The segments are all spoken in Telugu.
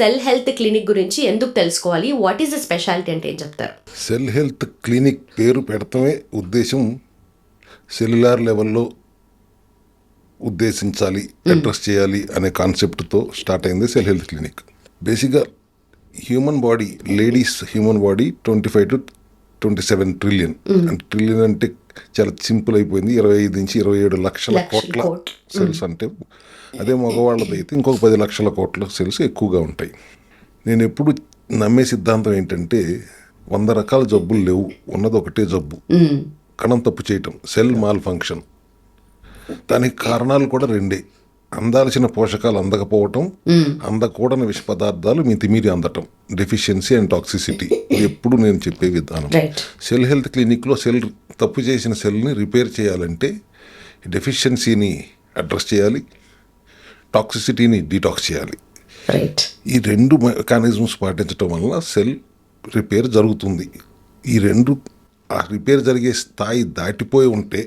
సెల్ హెల్త్ క్లినిక్ గురించి ఎందుకు తెలుసుకోవాలి? వాట్ ఈస్ ద స్పెషాలిటీ అంటే ఏం చెప్తారు? సెల్ హెల్త్ క్లినిక్ పేరు పెడతమే ఉద్దేశం సెల్యులార్ లెవెల్లో ఉద్దేశించాలి, అడ్రస్ చేయాలి అనే కాన్సెప్ట్తో స్టార్ట్ అయింది సెల్ హెల్త్ క్లినిక్. బేసిక్గా human body, ladies human body 25 to 27 trillion. అంటే ట్రిలియన్ అంటే చాలా సింపుల్ అయిపోయింది. 25 నుంచి 27 లక్షల కోట్ల సెల్స్ అంటే, అదే మగవాళ్ళది అయితే ఇంకొక 10 లక్షల కోట్ల సెల్స్ ఎక్కువగా ఉంటాయి. నేను ఎప్పుడు నమ్మే సిద్ధాంతం ఏంటంటే 100 రకాల జబ్బులు లేవు, ఉన్నది ఒకటే జబ్బు, కణం తప్పు చేయటం, సెల్ మాల్ ఫంక్షన్. దానికి కారణాలు కూడా రెండే: అందాల్సిన పోషకాలు అందకపోవటం, అందకూడని విష పదార్థాలు మితిమీరి అందటం, డెఫిషియన్సీ అండ్ టాక్సిసిటీ. ఇది ఎప్పుడు నేను చెప్పే విధానం. సెల్ హెల్త్ క్లినిక్లో సెల్ తప్పు చేసిన సెల్ని రిపేర్ చేయాలంటే డెఫిషియన్సీని అడ్రస్ చేయాలి, టాక్సిసిటీని డీటాక్స్ చేయాలి. ఈ రెండు మెకానిజమ్స్ పాటించడం వలన సెల్ రిపేర్ జరుగుతుంది. ఈ రెండు ఆ రిపేర్ జరిగే స్థాయి దాటిపోయి ఉంటే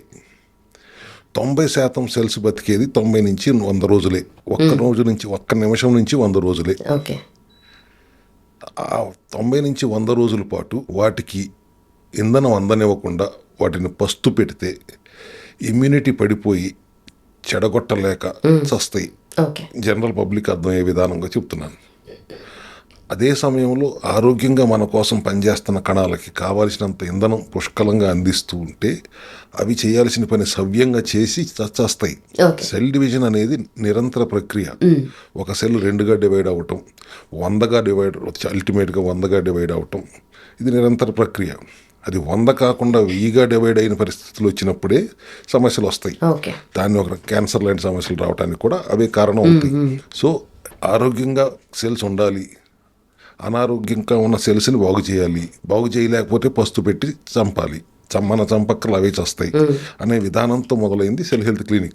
90% సెల్స్ బతికేది 90 నుంచి 100 రోజులే. ఒక్క నిమిషం నుంచి 100 రోజులే. ఆ 90 నుంచి 100 రోజుల పాటు వాటికి ఇంధనం అందనివ్వకుండా వాటిని పస్తు పెడితే ఇమ్యూనిటీ పడిపోయి చెడగొట్టలేక చస్తాయి. జనరల్ పబ్లిక్ అర్థమయ్యే విధానంగా చెప్తున్నాను. అదే సమయంలో ఆరోగ్యంగా మన కోసం పనిచేస్తున్న కణాలకి కావాల్సినంత ఇంధనం పుష్కలంగా అందిస్తూ ఉంటే అవి చేయాల్సిన పని సవ్యంగా చేసి చస్తాయి. సెల్ డివిజన్ అనేది నిరంతర ప్రక్రియ. ఒక సెల్ 2గా డివైడ్ అవ్వటం, 100గా డివైడ్, అల్టిమేట్గా 100గా డివైడ్ అవ్వటం, ఇది నిరంతర ప్రక్రియ. అది 100 కాకుండా 1000గా డివైడ్ అయిన పరిస్థితులు వచ్చినప్పుడే సమస్యలు వస్తాయి. దాన్ని ఒక క్యాన్సర్ లాంటి సమస్యలు రావడానికి కూడా అవే కారణం అవుతాయి. సో ఆరోగ్యంగా సెల్స్ ఉండాలి, అనారోగ్యంగా ఉన్న సెల్స్ని బాగు చేయాలి. బాగు చేయలేకపోతే పస్తు పెట్టి చంపాలి, చంపక్కలు అవే చస్తాయి అనే విధానంతో మొదలైంది సెల్ హెల్త్ క్లినిక్.